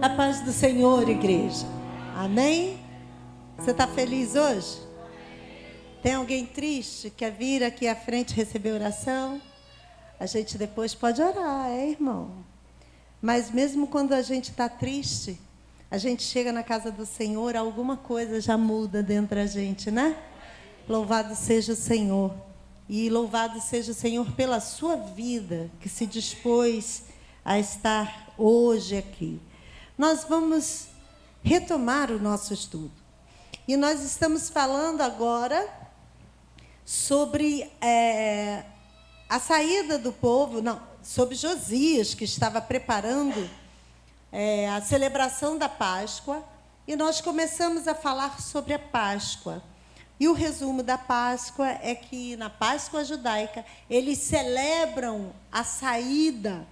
A paz do Senhor, igreja. Amém? Você está feliz hoje? Tem alguém triste? Quer vir aqui à frente receber oração? A gente depois pode orar, irmão? Mas mesmo quando a gente está triste, a gente chega na casa do Senhor, alguma coisa já muda dentro da gente, né? Louvado seja o Senhor. E louvado seja o Senhor pela sua vida, que se dispôs a estar hoje aqui. Nós vamos retomar o nosso estudo. E nós estamos falando agora sobre a saída do povo, sobre Josias, que estava preparando a celebração da Páscoa. E nós começamos a falar sobre a Páscoa. E o resumo da Páscoa é que na Páscoa judaica eles celebram a saída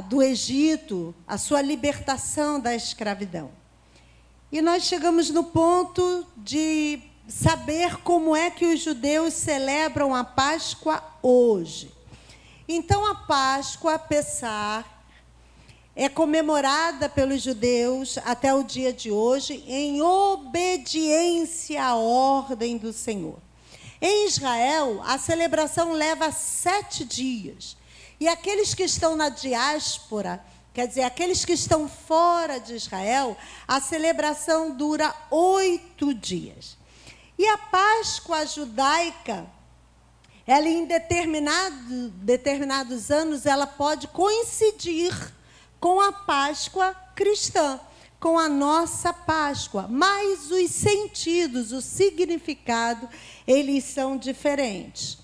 do Egito, a sua libertação da escravidão. E nós chegamos no ponto de saber como é que os judeus celebram a Páscoa hoje. Então, a Páscoa, Pessah, é comemorada pelos judeus até o dia de hoje em obediência à ordem do Senhor. Em Israel, a celebração leva 7 dias. E aqueles que estão na diáspora, quer dizer, aqueles que estão fora de Israel, a celebração dura 8 dias. E a Páscoa judaica, ela em determinados anos, ela pode coincidir com a Páscoa cristã, com a nossa Páscoa. Mas os sentidos, o significado, eles são diferentes.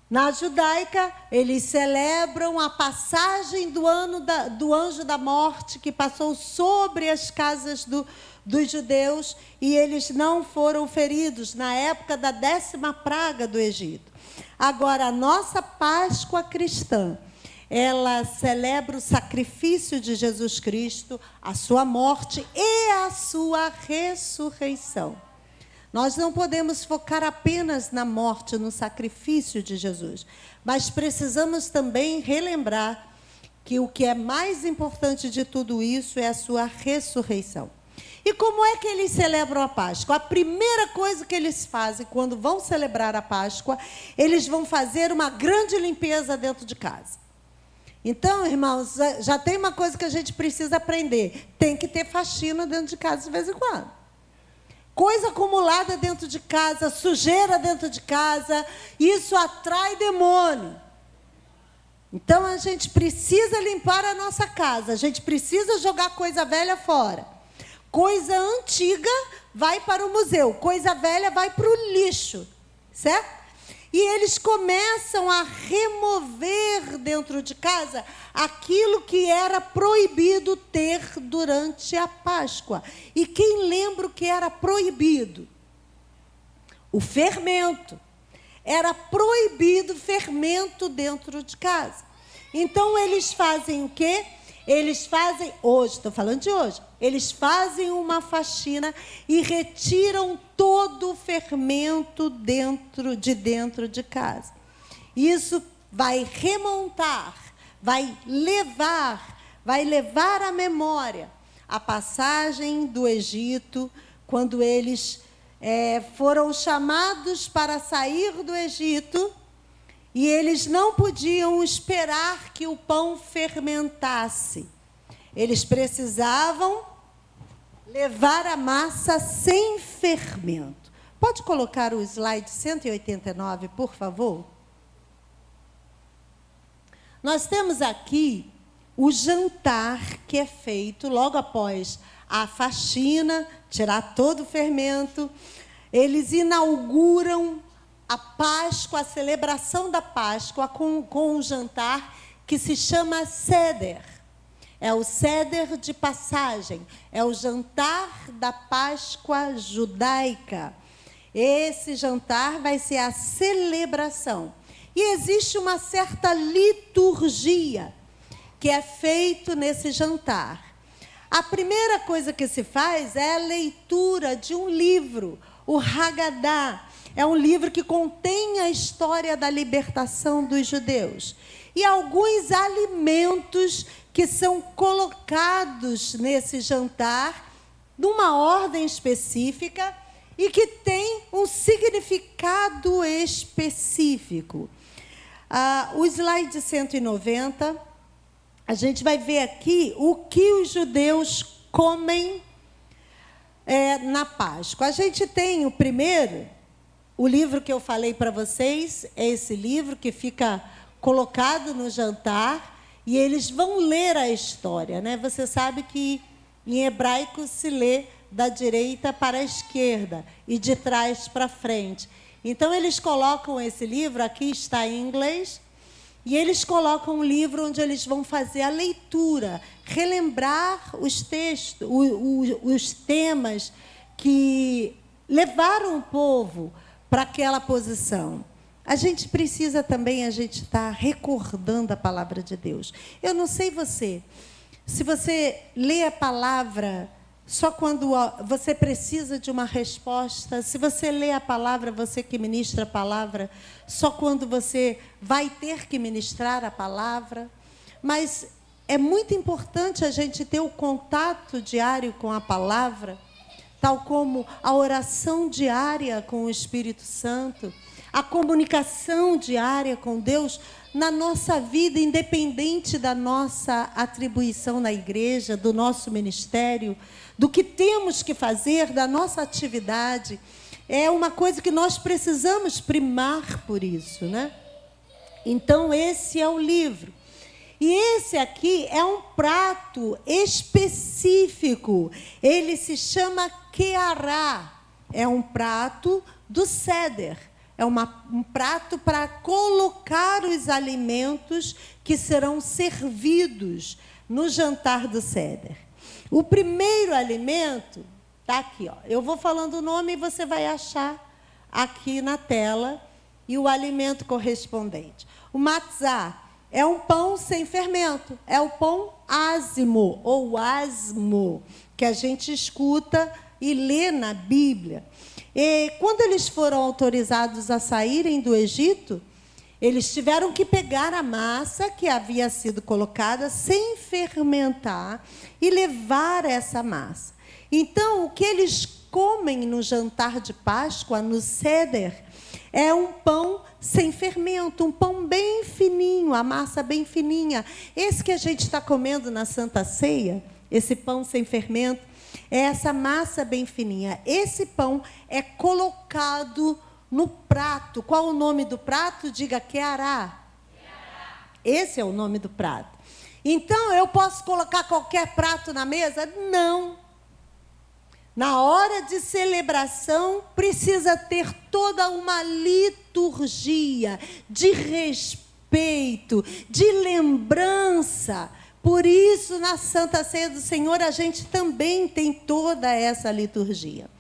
Na judaica, eles celebram a passagem do anjo da morte que passou sobre as casas dos judeus e eles não foram feridos na época da 10ª praga do Egito. Agora, a nossa Páscoa cristã, ela celebra o sacrifício de Jesus Cristo, a sua morte e a sua ressurreição. Nós não podemos focar apenas na morte, no sacrifício de Jesus, mas precisamos também relembrar que o que é mais importante de tudo isso é a sua ressurreição. E como é que eles celebram a Páscoa? A primeira coisa que eles fazem quando vão celebrar a Páscoa, eles vão fazer uma grande limpeza dentro de casa. Então, irmãos, já tem uma coisa que a gente precisa aprender. Tem que ter faxina dentro de casa de vez em quando. Coisa acumulada dentro de casa, sujeira dentro de casa, isso atrai demônio. Então, a gente precisa limpar a nossa casa, a gente precisa jogar coisa velha fora. Coisa antiga vai para o museu, coisa velha vai para o lixo, certo? E eles começam a remover dentro de casa aquilo que era proibido ter durante a Páscoa. E quem lembra o que era proibido? O fermento. Era proibido fermento dentro de casa. Então, eles fazem o quê? Eles fazem, hoje, estou falando de hoje, eles fazem uma faxina e retiram todo o fermento dentro de casa. Isso vai remontar, vai levar à memória a passagem do Egito, quando eles foram chamados para sair do Egito, e eles não podiam esperar que o pão fermentasse. Eles precisavam levar a massa sem fermento. Pode colocar o slide 189, por favor? Nós temos aqui o jantar que é feito logo após a faxina, tirar todo o fermento. Eles inauguram a Páscoa, a celebração da Páscoa, com um jantar que se chama Seder. É o Seder de passagem, é o jantar da Páscoa judaica. Esse jantar vai ser a celebração. E existe uma certa liturgia que é feito nesse jantar. A primeira coisa que se faz é a leitura de um livro, o Haggadah. É um livro que contém a história da libertação dos judeus. E alguns alimentos que são colocados nesse jantar, numa ordem específica, e que tem um significado específico. O slide 190, a gente vai ver aqui o que os judeus comem na Páscoa. A gente tem o primeiro, o livro que eu falei para vocês, é esse livro que fica colocado no jantar, e eles vão ler a história, né? Você sabe que em hebraico se lê da direita para a esquerda e de trás para frente. Então, eles colocam esse livro, aqui está em inglês, e eles colocam um livro onde eles vão fazer a leitura, relembrar os textos, os temas que levaram o povo para aquela posição. A gente precisa também, a gente está recordando a palavra de Deus. Eu não sei você, se você lê a palavra só quando você precisa de uma resposta, se você lê a palavra, você que ministra a palavra, só quando você vai ter que ministrar a palavra. Mas é muito importante a gente ter o contato diário com a palavra, tal como a oração diária com o Espírito Santo, a comunicação diária com Deus na nossa vida, independente da nossa atribuição na igreja, do nosso ministério, do que temos que fazer, da nossa atividade. É uma coisa que nós precisamos primar por isso, né? Então, esse é o livro. E esse aqui é um prato específico. Ele se chama Queará. É um prato do Seder. É um prato para colocar os alimentos que serão servidos no jantar do Seder. O primeiro alimento está aqui, ó. Eu vou falando o nome e você vai achar aqui na tela e o alimento correspondente. O matzá é um pão sem fermento, é o pão ázimo ou asmo, que a gente escuta e lê na Bíblia. E quando eles foram autorizados a saírem do Egito, eles tiveram que pegar a massa que havia sido colocada sem fermentar e levar essa massa. Então, o que eles comem no jantar de Páscoa, no Seder, é um pão sem fermento, um pão bem fininho, a massa bem fininha. Esse que a gente está comendo na Santa Ceia, esse pão sem fermento, é essa massa bem fininha. Esse pão é colocado no prato. Qual o nome do prato? Diga Queará. Esse é o nome do prato. Então, eu posso colocar qualquer prato na mesa? Não. Na hora de celebração, precisa ter toda uma liturgia de respeito, de lembrança. Por isso, na Santa Ceia do Senhor, a gente também tem toda essa liturgia.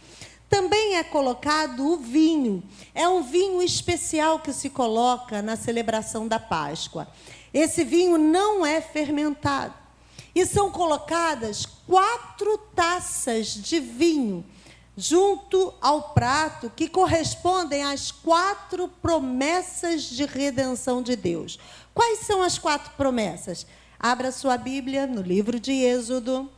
Também é colocado o vinho. É um vinho especial que se coloca na celebração da Páscoa. Esse vinho não é fermentado. E são colocadas 4 taças de vinho junto ao prato, que correspondem às 4 promessas de redenção de Deus. Quais são as 4 promessas? Abra sua Bíblia no livro de Êxodo.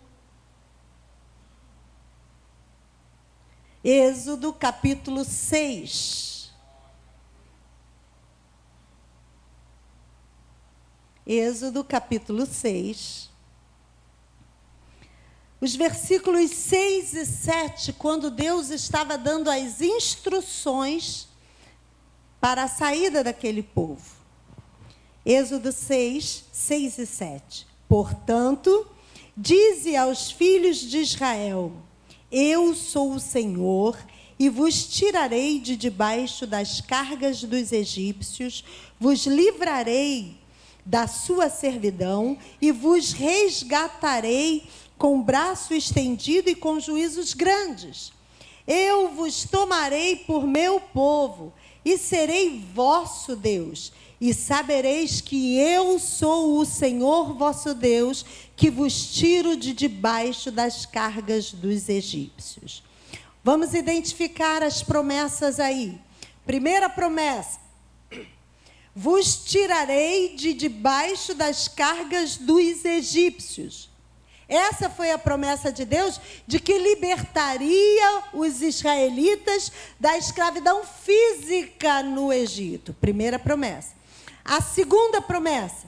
Êxodo, capítulo 6. Êxodo, capítulo 6. Os versículos 6 e 7, quando Deus estava dando as instruções para a saída daquele povo. Êxodo 6, 6 e 7. Portanto, dize aos filhos de Israel: eu sou o Senhor, e vos tirarei de debaixo das cargas dos egípcios, vos livrarei da sua servidão e vos resgatarei com braço estendido e com juízos grandes. Eu vos tomarei por meu povo e serei vosso Deus, e sabereis que eu sou o Senhor vosso Deus, que vos tiro de debaixo das cargas dos egípcios. Vamos identificar as promessas aí. Primeira promessa: vos tirarei de debaixo das cargas dos egípcios. Essa foi a promessa de Deus, de que libertaria os israelitas da escravidão física no Egito. Primeira promessa. A segunda promessa: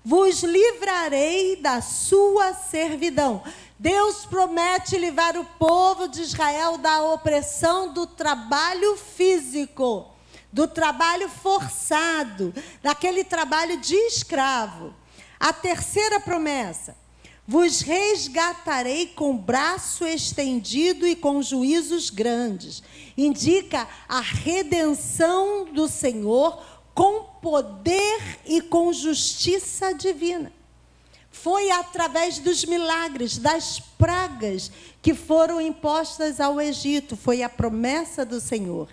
vos livrarei da sua servidão. Deus promete livrar o povo de Israel da opressão do trabalho físico, do trabalho forçado, daquele trabalho de escravo. A terceira promessa: vos resgatarei com braço estendido e com juízos grandes. Indica a redenção do Senhor com poder e com justiça divina. Foi através dos milagres, das pragas que foram impostas ao Egito. Foi a promessa do Senhor.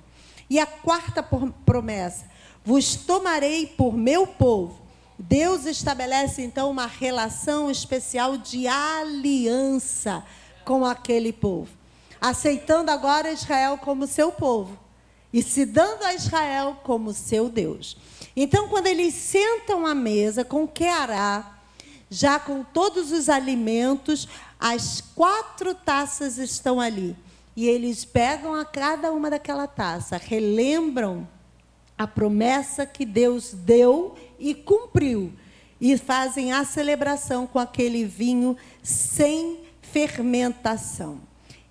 E a quarta promessa: vos tomarei por meu povo. Deus estabelece, então, uma relação especial de aliança com aquele povo, aceitando agora Israel como seu povo e se dando a Israel como seu Deus. Então, quando eles sentam à mesa com Queará, já com todos os alimentos, as 4 taças estão ali. E eles pegam a cada uma daquela taça, relembram a promessa que Deus deu e cumpriu. E fazem a celebração com aquele vinho sem fermentação.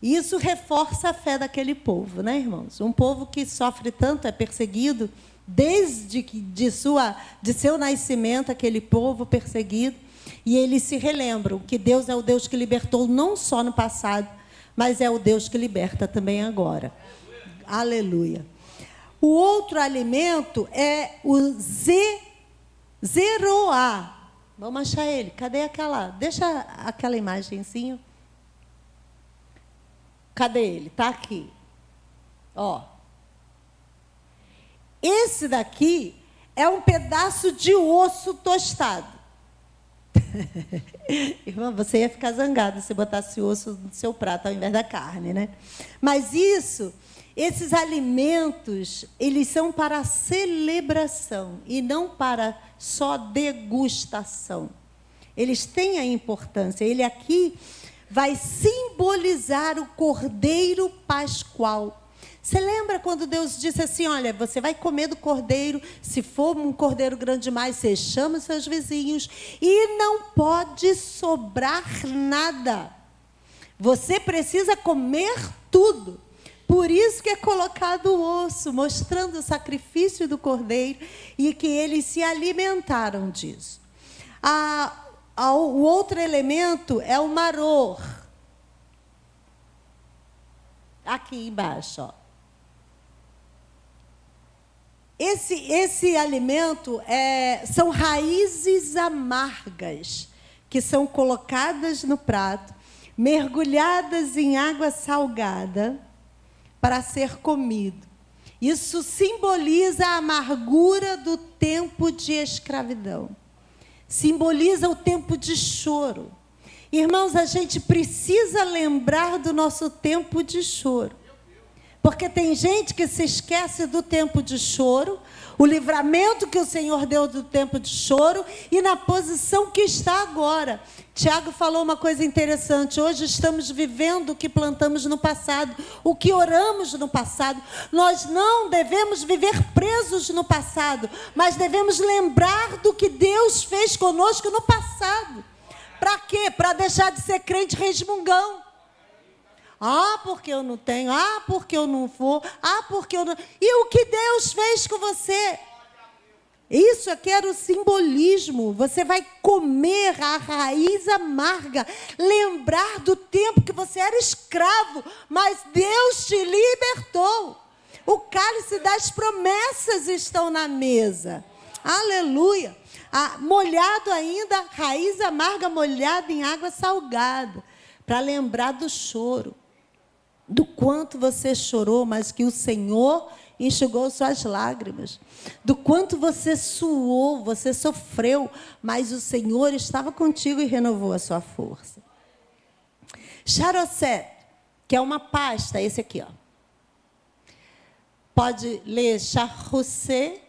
Isso reforça a fé daquele povo, né, irmãos? Um povo que sofre tanto, é perseguido, desde de seu nascimento, aquele povo perseguido. E eles se relembram que Deus é o Deus que libertou não só no passado, mas é o Deus que liberta também agora. Aleluia. O outro alimento é o Zeroá. Vamos achar ele. Cadê aquela? Deixa aquela imagenzinha. Cadê ele? Está aqui. Ó. Esse daqui é um pedaço de osso tostado. Irmã, você ia ficar zangado se botasse osso no seu prato ao invés da carne, né? Mas esses alimentos, eles são para celebração e não para só degustação. Eles têm a importância. Ele aqui vai simbolizar o Cordeiro Pascual. Você lembra quando Deus disse assim: olha, você vai comer do cordeiro, se for um cordeiro grande demais, você chama os seus vizinhos, e não pode sobrar nada. Você precisa comer tudo. Por isso que é colocado o osso, mostrando o sacrifício do cordeiro e que eles se alimentaram disso. O outro elemento é o maror. Aqui embaixo, ó. Esse alimento são raízes amargas que são colocadas no prato, mergulhadas em água salgada para ser comido. Isso simboliza a amargura do tempo de escravidão. Simboliza o tempo de choro. Irmãos, a gente precisa lembrar do nosso tempo de choro. Porque tem gente que se esquece do tempo de choro, o livramento que o Senhor deu do tempo de choro e na posição que está agora. Tiago falou uma coisa interessante. Hoje estamos vivendo o que plantamos no passado, o que oramos no passado. Nós não devemos viver presos no passado, mas devemos lembrar do que Deus fez conosco no passado. Para quê? Para deixar de ser crente resmungão. Ah, porque eu não tenho. Ah, porque eu não vou. Ah, porque eu não... E o que Deus fez com você? Isso aqui era o simbolismo. Você vai comer a raiz amarga. Lembrar do tempo que você era escravo. Mas Deus te libertou. O cálice das promessas estão na mesa. Aleluia. Molhado ainda, raiz amarga molhada em água salgada. Para lembrar do choro. Do quanto você chorou, mas que o Senhor enxugou suas lágrimas. Do quanto você suou, você sofreu, mas o Senhor estava contigo e renovou a sua força. Charosset, que é uma pasta, esse aqui, ó. Pode ler charosset,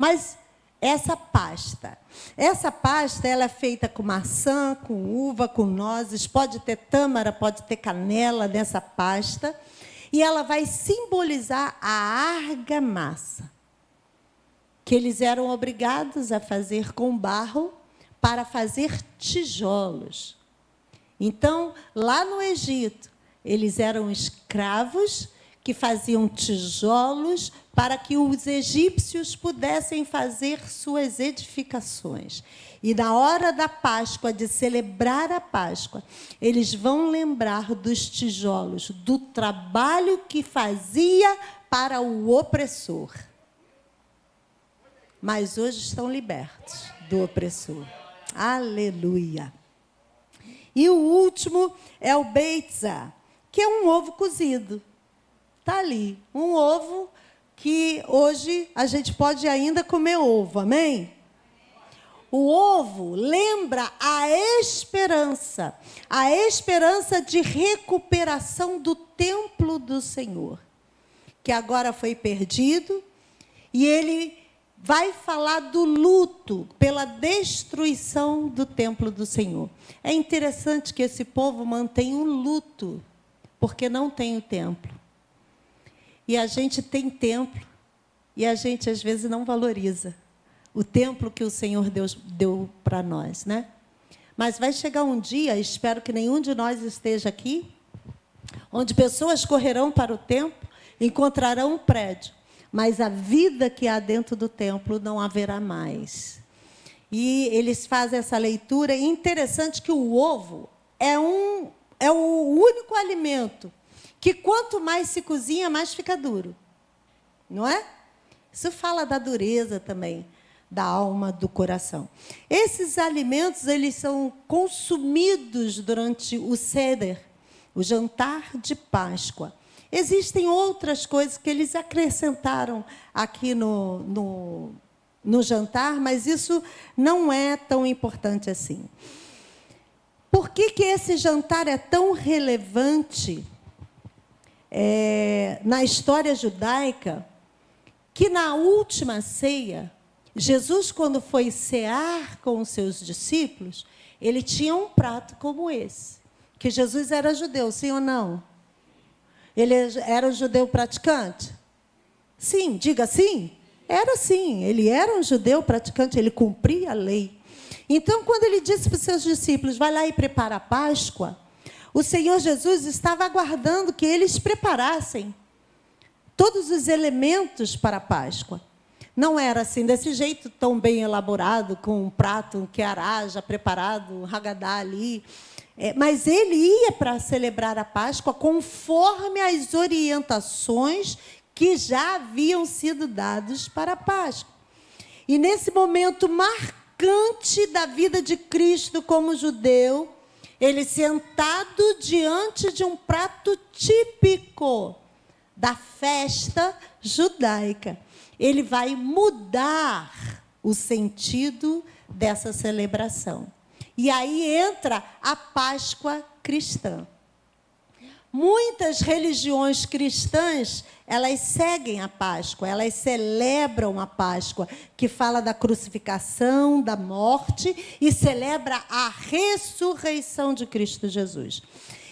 Mas essa pasta ela é feita com maçã, com uva, com nozes, pode ter tâmara, pode ter canela nessa pasta, e ela vai simbolizar a argamassa, que eles eram obrigados a fazer com barro para fazer tijolos. Então, lá no Egito, eles eram escravos que faziam tijolos para que os egípcios pudessem fazer suas edificações. E na hora da Páscoa, de celebrar a Páscoa, eles vão lembrar dos tijolos, do trabalho que fazia para o opressor. Mas hoje estão libertos do opressor. Aleluia! E o último é o beitza, que é um ovo cozido. Está ali, um ovo que hoje a gente pode ainda comer ovo, amém? O ovo lembra a esperança de recuperação do templo do Senhor, que agora foi perdido, e ele vai falar do luto pela destruição do templo do Senhor. É interessante que esse povo mantém um luto, porque não tem o templo. E a gente tem templo, e a gente, às vezes, não valoriza o templo que o Senhor Deus deu para nós, né? Mas vai chegar um dia, espero que nenhum de nós esteja aqui, onde pessoas correrão para o templo, encontrarão um prédio, mas a vida que há dentro do templo não haverá mais. E eles fazem essa leitura. E interessante que o ovo é o único alimento que, quanto mais se cozinha, mais fica duro. Não é? Isso fala da dureza também, da alma, do coração. Esses alimentos, eles são consumidos durante o Seder, o jantar de Páscoa. Existem outras coisas que eles acrescentaram aqui no jantar, mas isso não é tão importante assim. Por que esse jantar é tão relevante na história judaica, que na última ceia, Jesus, quando foi cear com os seus discípulos, ele tinha um prato como esse, que Jesus era judeu, sim ou não? Ele era um judeu praticante? Sim, diga sim. Era sim, ele era um judeu praticante, ele cumpria a lei. Então, quando ele disse para os seus discípulos, vai lá e prepara a Páscoa, o Senhor Jesus estava aguardando que eles preparassem todos os elementos para a Páscoa. Não era assim, desse jeito tão bem elaborado, com um prato, um queará já preparado, um hagadá ali. Mas ele ia para celebrar a Páscoa conforme as orientações que já haviam sido dadas para a Páscoa. E nesse momento marcante da vida de Cristo como judeu, ele sentado diante de um prato típico da festa judaica, ele vai mudar o sentido dessa celebração. E aí entra a Páscoa cristã. Muitas religiões cristãs, elas seguem a Páscoa, elas celebram a Páscoa, que fala da crucificação, da morte, e celebra a ressurreição de Cristo Jesus.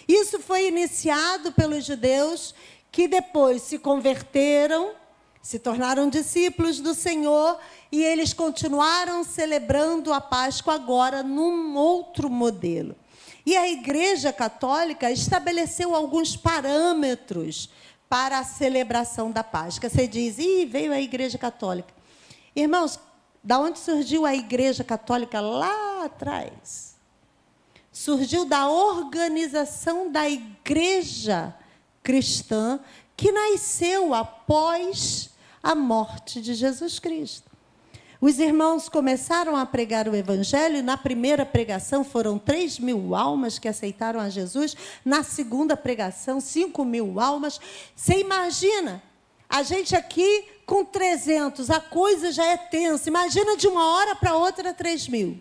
Isso foi iniciado pelos judeus, que depois se converteram, se tornaram discípulos do Senhor, e eles continuaram celebrando a Páscoa agora num outro modelo. E a Igreja Católica estabeleceu alguns parâmetros para a celebração da Páscoa. Você diz, veio a Igreja Católica. Irmãos, da onde surgiu a Igreja Católica lá atrás? Surgiu da organização da Igreja cristã, que nasceu após a morte de Jesus Cristo. Os irmãos começaram a pregar o Evangelho, e na primeira pregação foram 3.000 almas que aceitaram a Jesus, na segunda pregação, 5.000 almas. Você imagina, a gente aqui com 300, a coisa já é tensa. Imagina de uma hora para outra 3.000.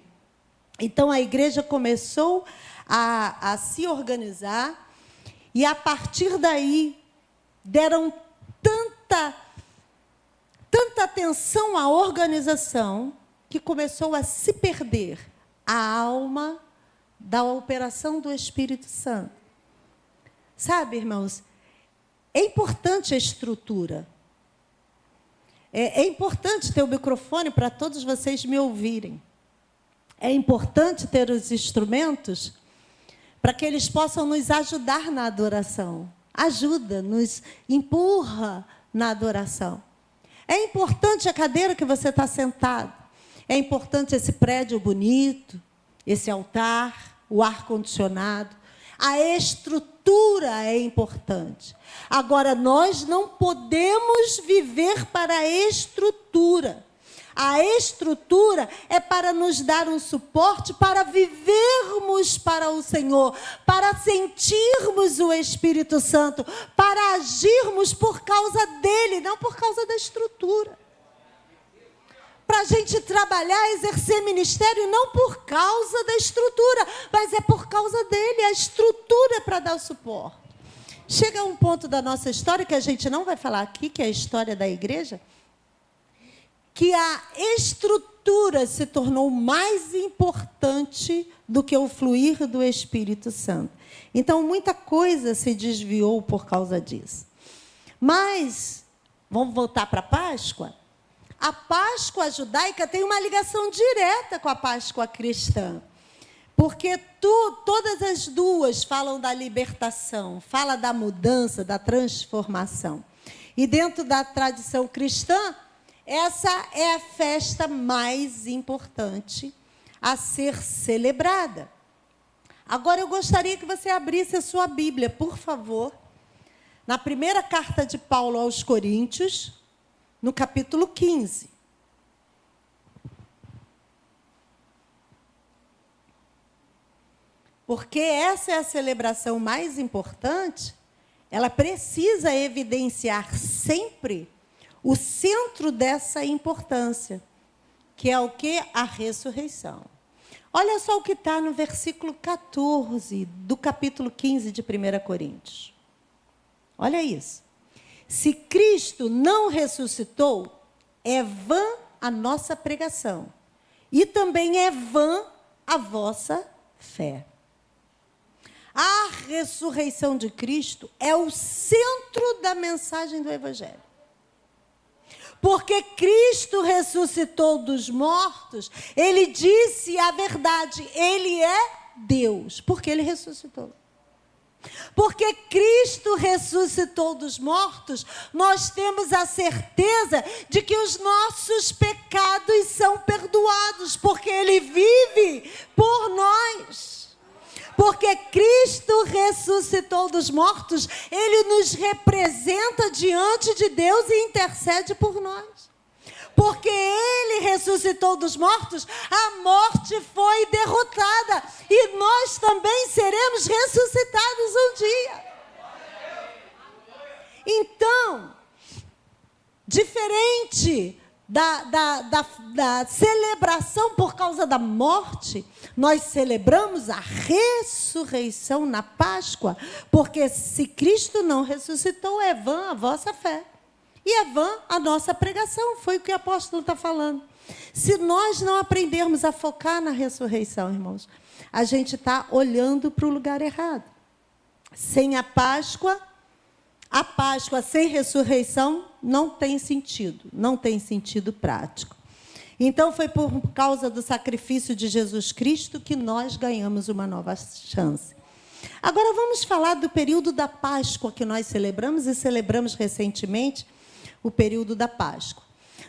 Então, a igreja começou a se organizar, e a partir daí deram tanta tanta atenção à organização que começou a se perder a alma da operação do Espírito Santo. Sabe, irmãos, é importante a estrutura. É importante ter o microfone para todos vocês me ouvirem. É importante ter os instrumentos para que eles possam nos ajudar na adoração. Ajuda, nos empurra na adoração. É importante a cadeira que você está sentado. É importante esse prédio bonito, esse altar, o ar-condicionado. A estrutura é importante. Agora, nós não podemos viver para a estrutura. A estrutura é para nos dar um suporte para vivermos para o Senhor, para sentirmos o Espírito Santo, para agirmos por causa dele, não por causa da estrutura. Para a gente trabalhar, exercer ministério, não por causa da estrutura, mas é por causa dele. A estrutura é para dar o suporte. Chega um ponto da nossa história, que a gente não vai falar aqui, que é a história da igreja, que a estrutura se tornou mais importante do que o fluir do Espírito Santo. Então, muita coisa se desviou por causa disso. Mas, vamos voltar para a Páscoa? A Páscoa judaica tem uma ligação direta com a Páscoa cristã. Porque todas as duas falam da libertação, fala da mudança, da transformação. E dentro da tradição cristã, essa é a festa mais importante a ser celebrada. Agora, eu gostaria que você abrisse a sua Bíblia, por favor, na primeira carta de Paulo aos Coríntios, no capítulo 15. Porque essa é a celebração mais importante, ela precisa evidenciar sempre o centro dessa importância, que é o quê? A ressurreição. Olha só o que está no versículo 14 do capítulo 15 de 1 Coríntios. Olha isso. Se Cristo não ressuscitou, é vã a nossa pregação, e também é vã a vossa fé. A ressurreição de Cristo é o centro da mensagem do Evangelho. Porque Cristo ressuscitou dos mortos, ele disse a verdade, ele é Deus, porque ele ressuscitou. Porque Cristo ressuscitou dos mortos, nós temos a certeza de que os nossos pecados são perdoados, porque ele vive por nós. Porque Cristo ressuscitou dos mortos, ele nos representa diante de Deus e intercede por nós. Porque ele ressuscitou dos mortos, a morte foi derrotada. E nós também seremos ressuscitados um dia. Então, diferente da celebração por causa da morte, nós celebramos a ressurreição na Páscoa, porque se Cristo não ressuscitou, é vã a vossa fé. E é vã a nossa pregação, foi o que o apóstolo está falando. Se nós não aprendermos a focar na ressurreição, irmãos, a gente está olhando para o lugar errado. Sem a Páscoa sem ressurreição não tem sentido prático. Então, foi por causa do sacrifício de Jesus Cristo que nós ganhamos uma nova chance. Agora, vamos falar do período da Páscoa que nós celebramos, e celebramos recentemente o período da Páscoa.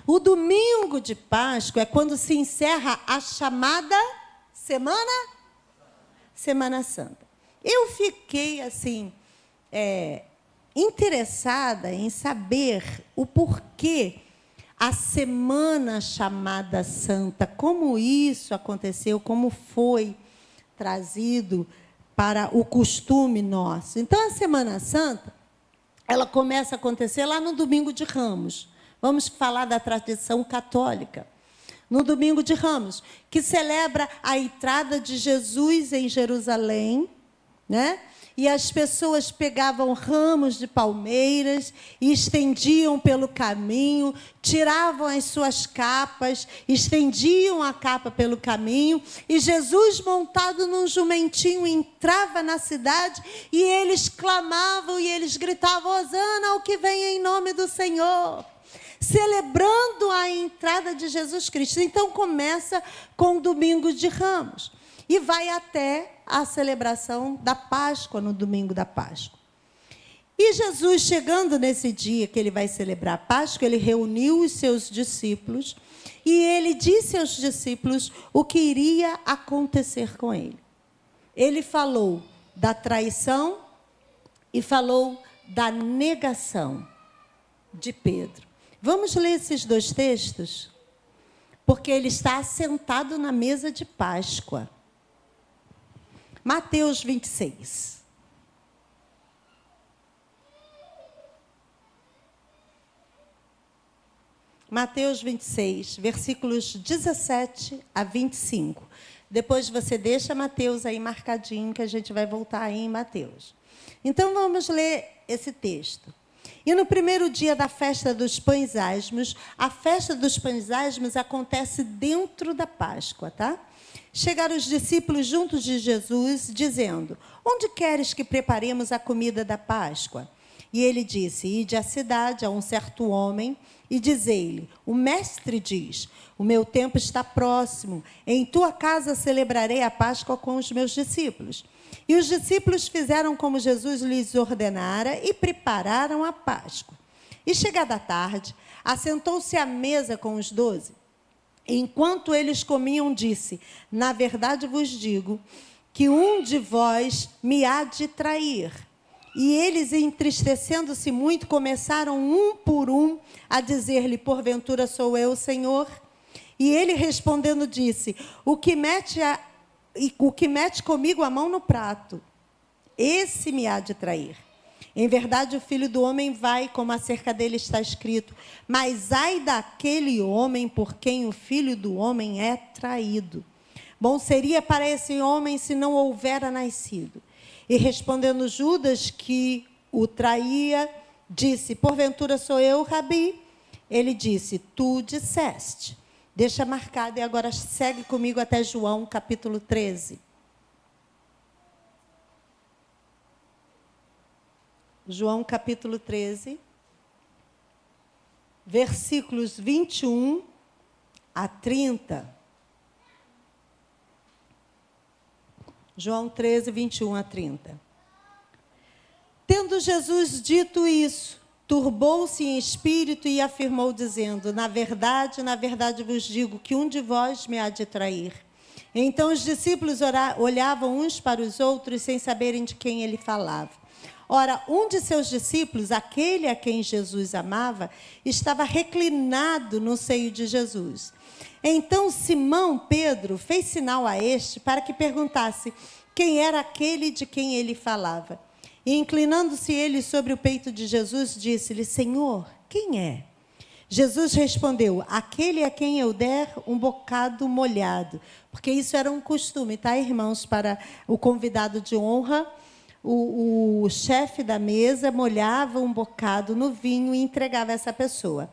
O domingo de Páscoa é quando se encerra a chamada Semana Santa. Eu fiquei, assim, interessada em saber o porquê a semana chamada Santa, como isso aconteceu, como foi trazido para o costume nosso. Então, a Semana Santa, ela começa a acontecer lá no Domingo de Ramos. Vamos falar da tradição católica. No Domingo de Ramos, que celebra a entrada de Jesus em Jerusalém, né? e as pessoas pegavam ramos de palmeiras e estendiam pelo caminho, tiravam as suas capas, estendiam a capa pelo caminho, e Jesus, montado num jumentinho, entrava na cidade, e eles clamavam e eles gritavam: Hosana ao que vem em nome do Senhor, celebrando a entrada de Jesus Cristo. Então começa com o domingo de Ramos e vai até a celebração da Páscoa, no domingo da Páscoa. E Jesus, chegando nesse dia que ele vai celebrar a Páscoa, ele reuniu os seus discípulos e ele disse aos discípulos o que iria acontecer com ele. Ele falou da traição e falou da negação de Pedro. Vamos ler esses dois textos? Porque ele está assentado na mesa de Páscoa. Mateus 26. Mateus 26, versículos 17 a 25. Depois você deixa Mateus aí marcadinho, que a gente vai voltar aí em Mateus. Então, vamos ler esse texto. E no primeiro dia da festa dos pães asmos, a festa dos pães asmos acontece dentro da Páscoa, tá? Chegaram os discípulos juntos de Jesus, dizendo: onde queres que preparemos a comida da Páscoa? E ele disse: ide à cidade, a um certo homem, e dizei-lhe: o mestre diz, o meu tempo está próximo, em tua casa celebrarei a Páscoa com os meus discípulos. E os discípulos fizeram como Jesus lhes ordenara e prepararam a Páscoa. E chegada a tarde, assentou-se à mesa com os 12. Enquanto eles comiam, disse: na verdade vos digo que um de vós me há de trair. E eles, entristecendo-se muito, começaram um por um a dizer-lhe: porventura sou eu, Senhor? E ele respondendo disse: o que mete comigo a mão no prato, esse me há de trair. Em verdade, o Filho do Homem vai, como acerca dele está escrito, mas ai daquele homem por quem o Filho do Homem é traído. Bom seria para esse homem se não houvera nascido. E respondendo Judas, que o traía, disse: porventura sou eu, Rabi? Ele disse: tu disseste. Deixa marcado e agora segue comigo até João, capítulo 13. João, capítulo 13, versículos 21 a 30. João 13, 21 a 30. Tendo Jesus dito isso, turbou-se em espírito e afirmou, dizendo: na verdade vos digo que um de vós me há de trair. Então os discípulos olhavam uns para os outros sem saberem de quem ele falava. Ora, um de seus discípulos, aquele a quem Jesus amava, estava reclinado no seio de Jesus. Então Simão Pedro fez sinal a este para que perguntasse quem era aquele de quem ele falava. E inclinando-se ele sobre o peito de Jesus, disse-lhe: Senhor, quem é? Jesus respondeu: aquele a quem eu der um bocado molhado. Porque isso era um costume, tá, irmãos? Para o convidado de honra, o chefe da mesa molhava um bocado no vinho e entregava a essa pessoa.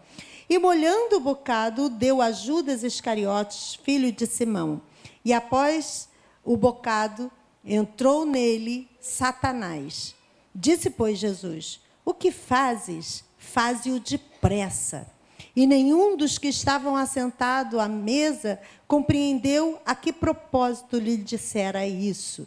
E molhando o bocado, deu a Judas Iscariotes, filho de Simão. E após o bocado, entrou nele Satanás. Disse, pois, Jesus: o que fazes, faze-o depressa. E nenhum dos que estavam assentados à mesa compreendeu a que propósito lhe dissera isso.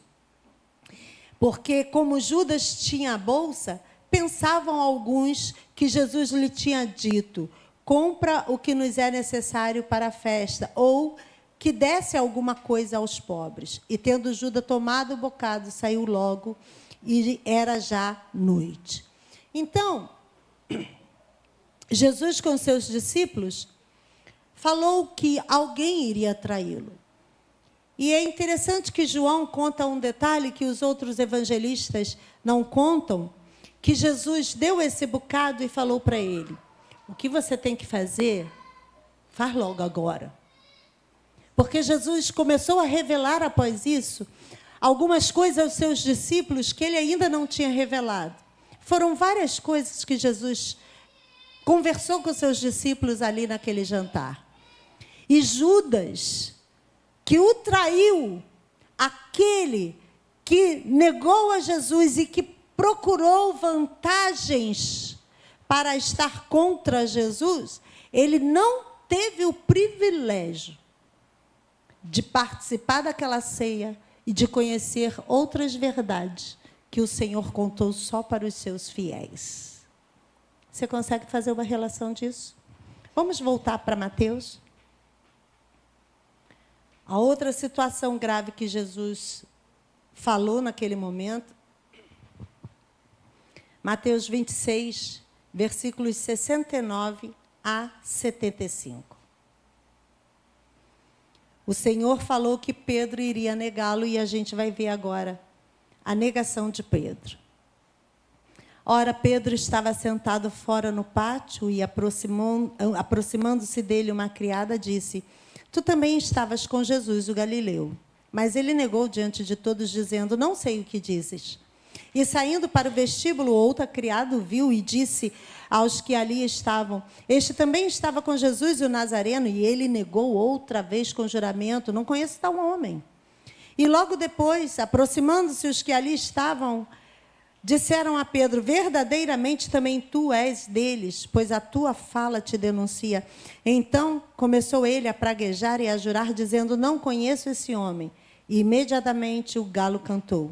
Porque, como Judas tinha a bolsa, pensavam alguns que Jesus lhe tinha dito: compra o que nos é necessário para a festa, ou que desse alguma coisa aos pobres. E tendo Judas tomado o bocado, saiu logo, e era já noite. Então, Jesus com seus discípulos falou que alguém iria traí-lo. E é interessante que João conta um detalhe que os outros evangelistas não contam, que Jesus deu esse bocado e falou para ele: o que você tem que fazer, faz logo agora. Porque Jesus começou a revelar após isso algumas coisas aos seus discípulos que ele ainda não tinha revelado. Foram várias coisas que Jesus conversou com seus discípulos ali naquele jantar. E Judas, que o traiu, aquele que negou a Jesus e que procurou vantagens para estar contra Jesus, ele não teve o privilégio de participar daquela ceia e de conhecer outras verdades que o Senhor contou só para os seus fiéis. Você consegue fazer uma relação disso? Vamos voltar para Mateus. A outra situação grave que Jesus falou naquele momento, Mateus 26, versículos 69 a 75. O Senhor falou que Pedro iria negá-lo e a gente vai ver agora a negação de Pedro. Ora, Pedro estava sentado fora no pátio e, aproximando-se dele, uma criada disse: Tu também estavas com Jesus, o Galileu. Mas ele negou diante de todos, dizendo: Não sei o que dizes. E saindo para o vestíbulo, outra criada o viu e disse aos que ali estavam: Este também estava com Jesus, o Nazareno. E ele negou outra vez com juramento: Não conheço tal homem. E logo depois, aproximando-se os que ali estavam, disseram a Pedro: Verdadeiramente também tu és deles, pois a tua fala te denuncia. Então começou ele a praguejar e a jurar, dizendo: Não conheço esse homem. E imediatamente o galo cantou.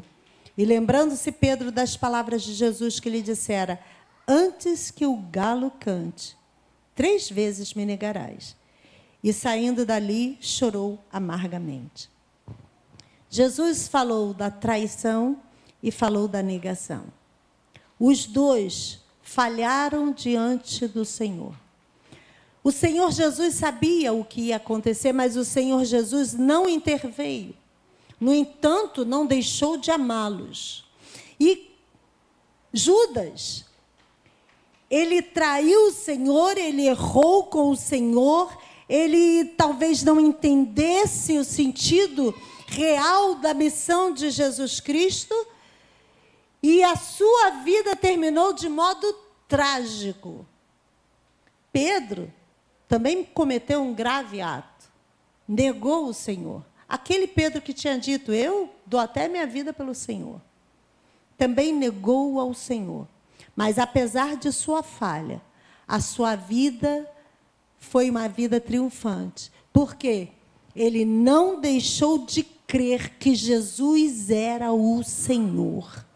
E lembrando-se Pedro das palavras de Jesus que lhe dissera: Antes que o galo cante, 3 vezes me negarás. E saindo dali, chorou amargamente. Jesus falou da traição e falou da negação. Os dois falharam diante do Senhor. O Senhor Jesus sabia o que ia acontecer, mas o Senhor Jesus não interveio. No entanto, não deixou de amá-los. E Judas, ele traiu o Senhor, ele errou com o Senhor, ele talvez não entendesse o sentido real da missão de Jesus Cristo, e a sua vida terminou de modo trágico. Pedro também cometeu um grave ato, negou o Senhor. Aquele Pedro que tinha dito: Eu dou até minha vida pelo Senhor, também negou ao Senhor. Mas, apesar de sua falha, a sua vida foi uma vida triunfante. Por quê? Ele não deixou de crer que Jesus era o Senhor.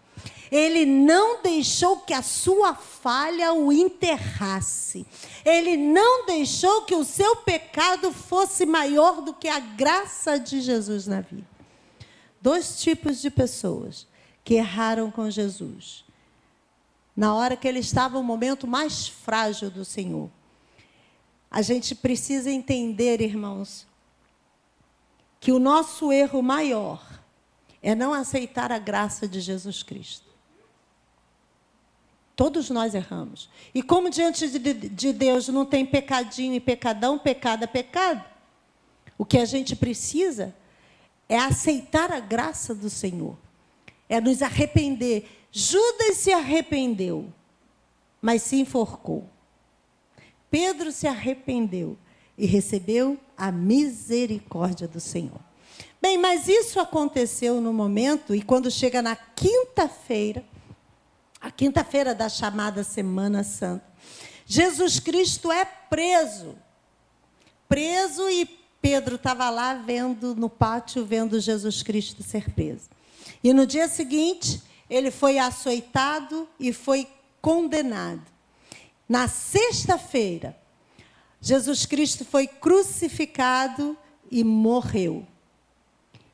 Ele não deixou que a sua falha o enterrasse. Ele não deixou que o seu pecado fosse maior do que a graça de Jesus na vida. 2 tipos de pessoas que erraram com Jesus. Na hora que ele estava no momento mais frágil do Senhor. A gente precisa entender, irmãos, que o nosso erro maior é não aceitar a graça de Jesus Cristo. Todos nós erramos. E como diante de Deus não tem pecadinho e pecadão, pecado é pecado, o que a gente precisa é aceitar a graça do Senhor. É nos arrepender. Judas se arrependeu, mas se enforcou. Pedro se arrependeu e recebeu a misericórdia do Senhor. Bem, mas isso aconteceu no momento, e quando chega na quinta-feira, a quinta-feira da chamada Semana Santa, Jesus Cristo é preso. Preso, e Pedro estava lá no pátio, vendo Jesus Cristo ser preso. E no dia seguinte, ele foi açoitado e foi condenado. Na sexta-feira, Jesus Cristo foi crucificado e morreu.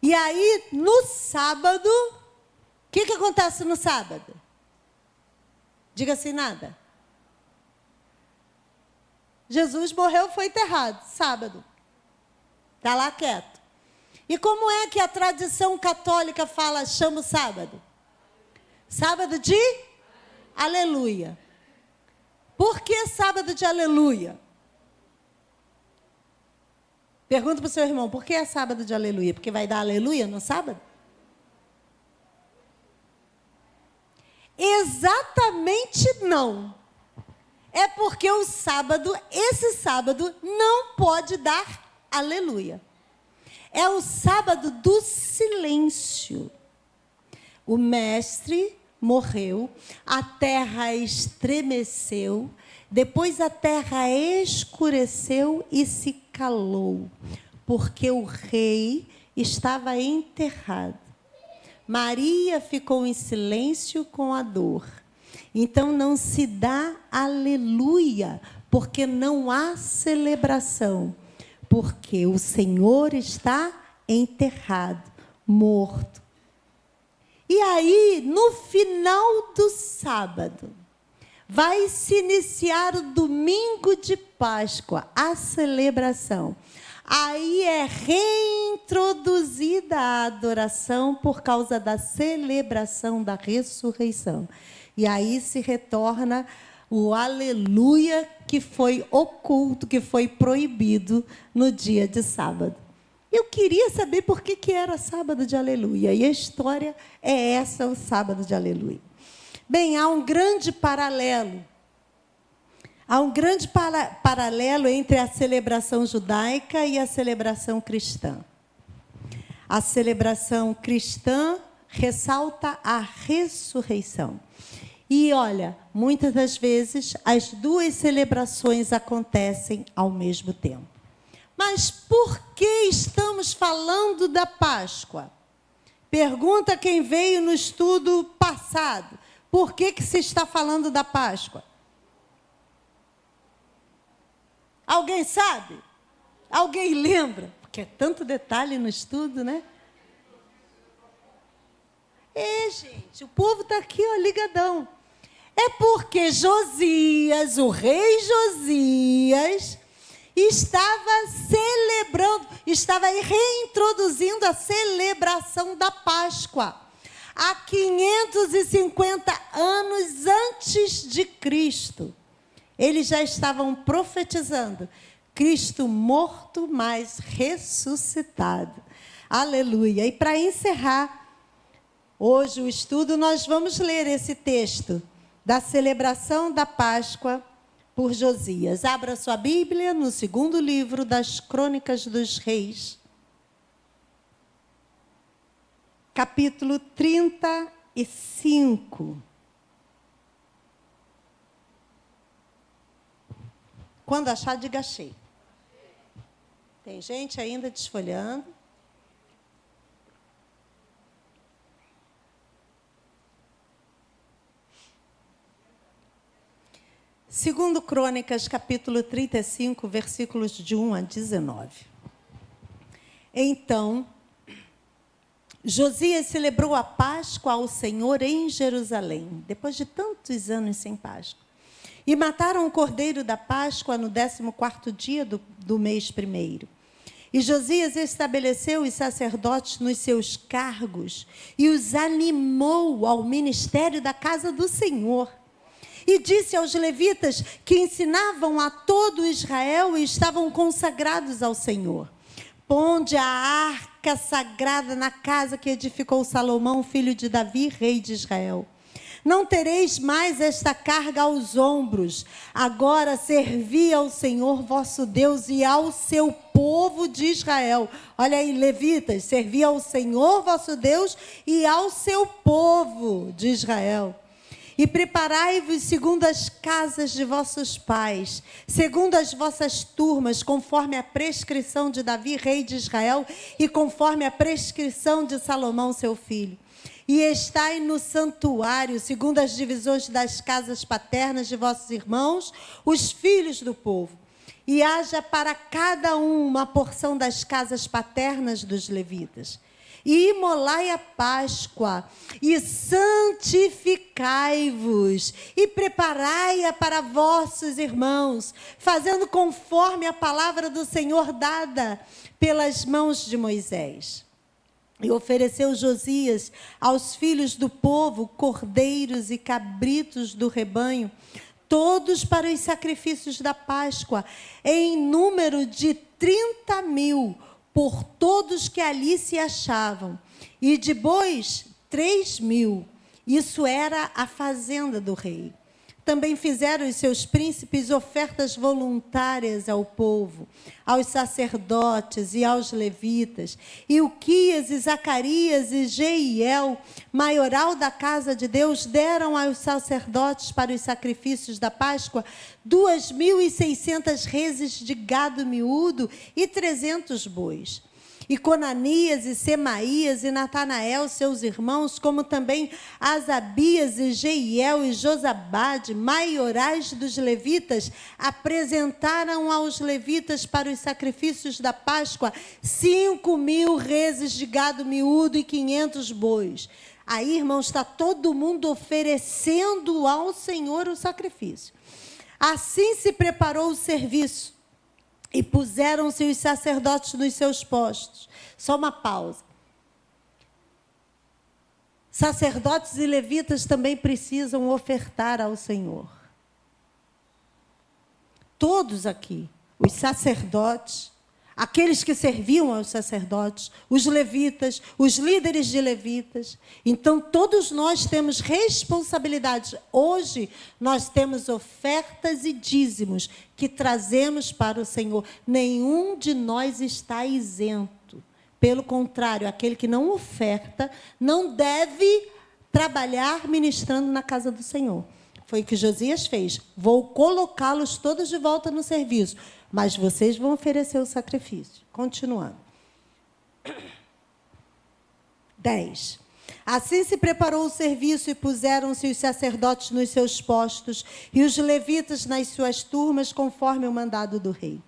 E aí, no sábado, o que acontece no sábado? Diga assim, nada. Jesus morreu, foi enterrado, sábado. Está lá quieto. E como é que a tradição católica chama o sábado? Sábado de aleluia. Por que sábado de aleluia? Pergunta para o seu irmão: por que é sábado de aleluia? Porque vai dar aleluia no sábado? Exatamente não. É porque esse sábado, não pode dar aleluia. É o sábado do silêncio. O mestre morreu, a terra estremeceu, depois a terra escureceu e se calou, porque o rei estava enterrado. Maria ficou em silêncio com a dor. Então não se dá aleluia, porque não há celebração, porque o Senhor está enterrado, morto. E aí, no final do sábado, vai se iniciar o domingo de Páscoa, a celebração. Aí é reintroduzida a adoração por causa da celebração da ressurreição. E aí se retorna o aleluia que foi oculto, que foi proibido no dia de sábado. Eu queria saber por que era sábado de aleluia. E a história é essa, o sábado de aleluia. Bem, há um grande paralelo. Há um grande paralelo entre a celebração judaica e a celebração cristã. A celebração cristã ressalta a ressurreição. E, olha, muitas das vezes as duas celebrações acontecem ao mesmo tempo. Mas por que estamos falando da Páscoa? Pergunta quem veio no estudo passado. Por que se está falando da Páscoa? Alguém sabe? Alguém lembra? Porque é tanto detalhe no estudo, né? Gente, o povo está aqui, ó, ligadão. É porque Josias, o rei Josias, estava reintroduzindo a celebração da Páscoa. Há 550 anos antes de Cristo. Eles já estavam profetizando Cristo morto, mas ressuscitado. Aleluia. E para encerrar hoje o estudo, nós vamos ler esse texto da celebração da Páscoa por Josias. Abra sua Bíblia no segundo livro das Crônicas dos Reis, capítulo 35. Quando achar, diga achei. Tem gente ainda desfolhando. Segundo Crônicas, capítulo 35, versículos de 1 a 19. Então, Josias celebrou a Páscoa ao Senhor em Jerusalém, depois de tantos anos sem Páscoa. E mataram o cordeiro da Páscoa no 14º dia do mês primeiro. E Josias estabeleceu os sacerdotes nos seus cargos e os animou ao ministério da casa do Senhor. E disse aos levitas que ensinavam a todo Israel e estavam consagrados ao Senhor: ponde a arca sagrada na casa que edificou Salomão, filho de Davi, rei de Israel. Não tereis mais esta carga aos ombros. Agora servi ao Senhor vosso Deus e ao seu povo de Israel. Olha aí, levitas, servi ao Senhor vosso Deus e ao seu povo de Israel. E preparai-vos segundo as casas de vossos pais, segundo as vossas turmas, conforme a prescrição de Davi, rei de Israel, e conforme a prescrição de Salomão, seu filho. E estai no santuário, segundo as divisões das casas paternas de vossos irmãos, os filhos do povo. E haja para cada um uma porção das casas paternas dos levitas. E imolai a Páscoa, e santificai-vos, e preparai-a para vossos irmãos, fazendo conforme a palavra do Senhor dada pelas mãos de Moisés. E ofereceu Josias aos filhos do povo cordeiros e cabritos do rebanho, todos para os sacrifícios da Páscoa, em número de 30.000, por todos que ali se achavam, e de bois 3.000, Isso era a fazenda do rei. Também fizeram os seus príncipes ofertas voluntárias ao povo, aos sacerdotes e aos levitas. Ilquias e Zacarias e Jeiel, maioral da casa de Deus, deram aos sacerdotes para os sacrifícios da Páscoa 2.600 reses de gado miúdo e 300 bois. E Conanias e Semaías e Natanael, seus irmãos, como também Asabias e Jeiel e Josabade, maiorais dos levitas, apresentaram aos levitas para os sacrifícios da Páscoa 5.000 reses de gado miúdo e 500 bois. Aí, irmãos, está todo mundo oferecendo ao Senhor o sacrifício. Assim se preparou o serviço. E puseram-se os sacerdotes nos seus postos. Só uma pausa. Sacerdotes e levitas também precisam ofertar ao Senhor. Todos aqui, os sacerdotes, aqueles que serviam aos sacerdotes, os levitas, os líderes de levitas. Então, todos nós temos responsabilidades. Hoje, nós temos ofertas e dízimos que trazemos para o Senhor. Nenhum de nós está isento. Pelo contrário, aquele que não oferta, não deve trabalhar ministrando na casa do Senhor. Foi o que Josias fez. Vou colocá-los todos de volta no serviço, mas vocês vão oferecer o sacrifício. Continuando. 10. Assim se preparou o serviço e puseram-se os sacerdotes nos seus postos e os levitas nas suas turmas, conforme o mandado do rei.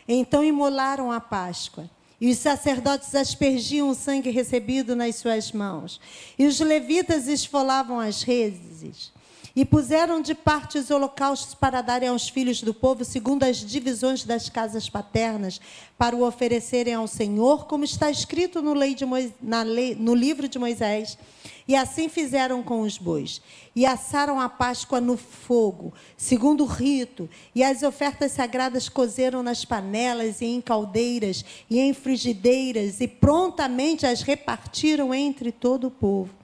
Então imolaram a Páscoa. E os sacerdotes aspergiam o sangue recebido nas suas mãos. E os levitas esfolavam as reses. E puseram de parte os holocaustos para darem aos filhos do povo, segundo as divisões das casas paternas, para o oferecerem ao Senhor, como está escrito no livro de Moisés. E assim fizeram com os bois. E assaram a Páscoa no fogo, segundo o rito. E as ofertas sagradas cozeram nas panelas e em caldeiras e em frigideiras, e prontamente as repartiram entre todo o povo.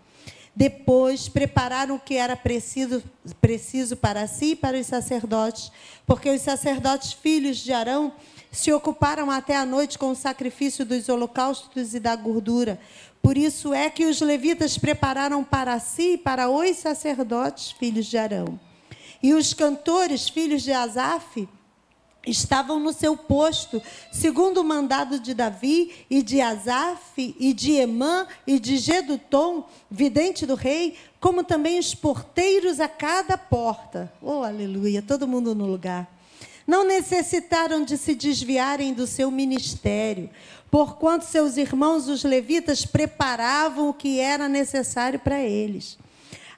Depois, prepararam o que era preciso para si e para os sacerdotes, porque os sacerdotes, filhos de Arão, se ocuparam até a noite com o sacrifício dos holocaustos e da gordura. Por isso é que os levitas prepararam para si e para os sacerdotes, filhos de Arão. E os cantores, filhos de Asaf, estavam no seu posto, segundo o mandado de Davi, e de Asaf, e de Emã, e de Gedutom, vidente do rei, como também os porteiros a cada porta. Oh, aleluia, todo mundo no lugar. Não necessitaram de se desviarem do seu ministério, porquanto seus irmãos, os levitas, preparavam o que era necessário para eles.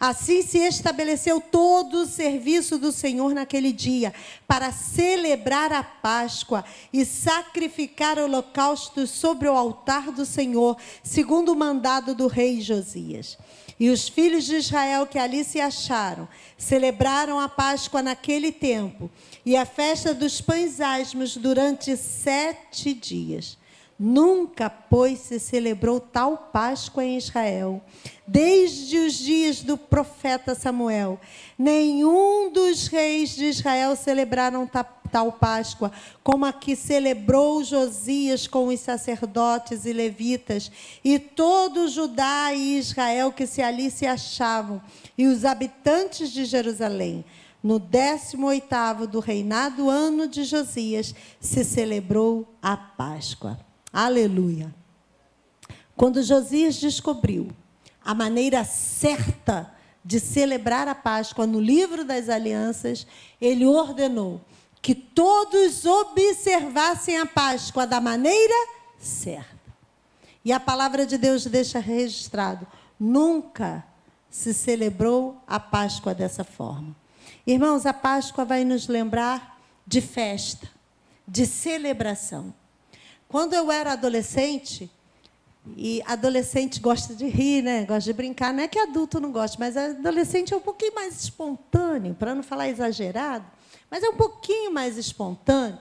Assim se estabeleceu todo o serviço do Senhor naquele dia, para celebrar a Páscoa e sacrificar holocaustos sobre o altar do Senhor, segundo o mandado do rei Josias. E os filhos de Israel que ali se acharam, celebraram a Páscoa naquele tempo, e a festa dos pães asmos durante 7 dias. Nunca, pois, se celebrou tal Páscoa em Israel, desde os dias do profeta Samuel. Nenhum dos reis de Israel celebraram tal Páscoa, como a que celebrou Josias com os sacerdotes e levitas, e todo Judá e Israel que ali se achavam, e os habitantes de Jerusalém. No 18º do reinado ano de Josias, se celebrou a Páscoa. Aleluia. Quando Josias descobriu a maneira certa de celebrar a Páscoa no livro das alianças, ele ordenou que todos observassem a Páscoa da maneira certa. E a palavra de Deus deixa registrado: nunca se celebrou a Páscoa dessa forma. Irmãos, a Páscoa vai nos lembrar de festa, de celebração. Quando eu era adolescente, e adolescente gosta de rir, né? Gosta de brincar, não é que adulto não gosta, mas adolescente é um pouquinho mais espontâneo, para não falar exagerado, mas é um pouquinho mais espontâneo.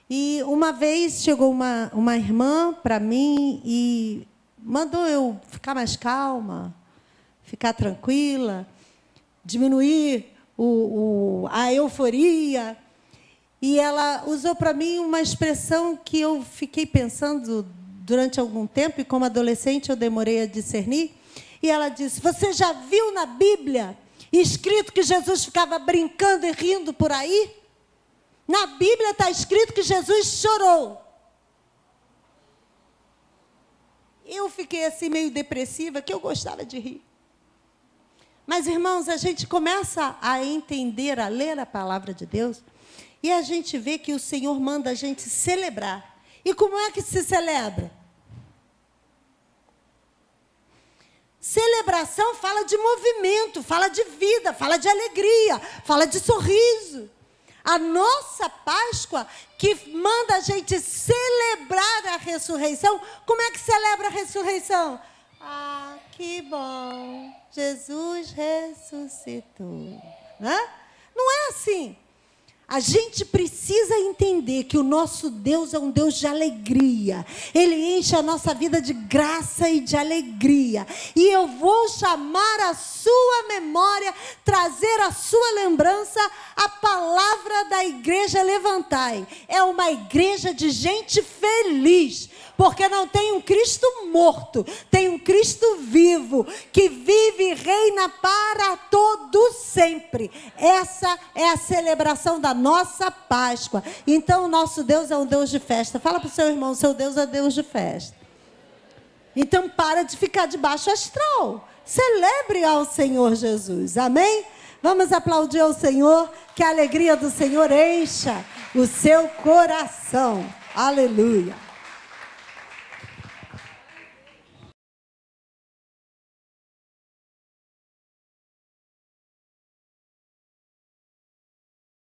E uma vez chegou uma irmã para mim e mandou eu ficar mais calma, ficar tranquila, diminuir a euforia. E ela usou para mim uma expressão que eu fiquei pensando durante algum tempo, e como adolescente eu demorei a discernir. E ela disse: você já viu na Bíblia escrito que Jesus ficava brincando e rindo por aí? Na Bíblia está escrito que Jesus chorou. Eu fiquei assim meio depressiva, que eu gostava de rir. Mas, irmãos, a gente começa a entender, a ler a palavra de Deus, e a gente vê que o Senhor manda a gente celebrar. E como é que se celebra? Celebração fala de movimento, fala de vida, fala de alegria, fala de sorriso. A nossa Páscoa, que manda a gente celebrar a ressurreição. Como é que celebra a ressurreição? Ah, que bom, Jesus ressuscitou. Não é assim. A gente precisa entender que o nosso Deus é um Deus de alegria. Ele enche a nossa vida de graça e de alegria. E eu vou chamar a sua memória, trazer a sua lembrança, a palavra da igreja Levantai. É uma igreja de gente feliz, porque não tem um Cristo morto, tem um Cristo vivo, que vive e reina para todo sempre. Essa é a celebração da nossa Páscoa. Então, o nosso Deus é um Deus de festa. Fala para o seu irmão: seu Deus é Deus de festa. Então, para de ficar de baixo astral. Celebre ao Senhor Jesus. Amém? Vamos aplaudir ao Senhor, que a alegria do Senhor encha o seu coração. Aleluia.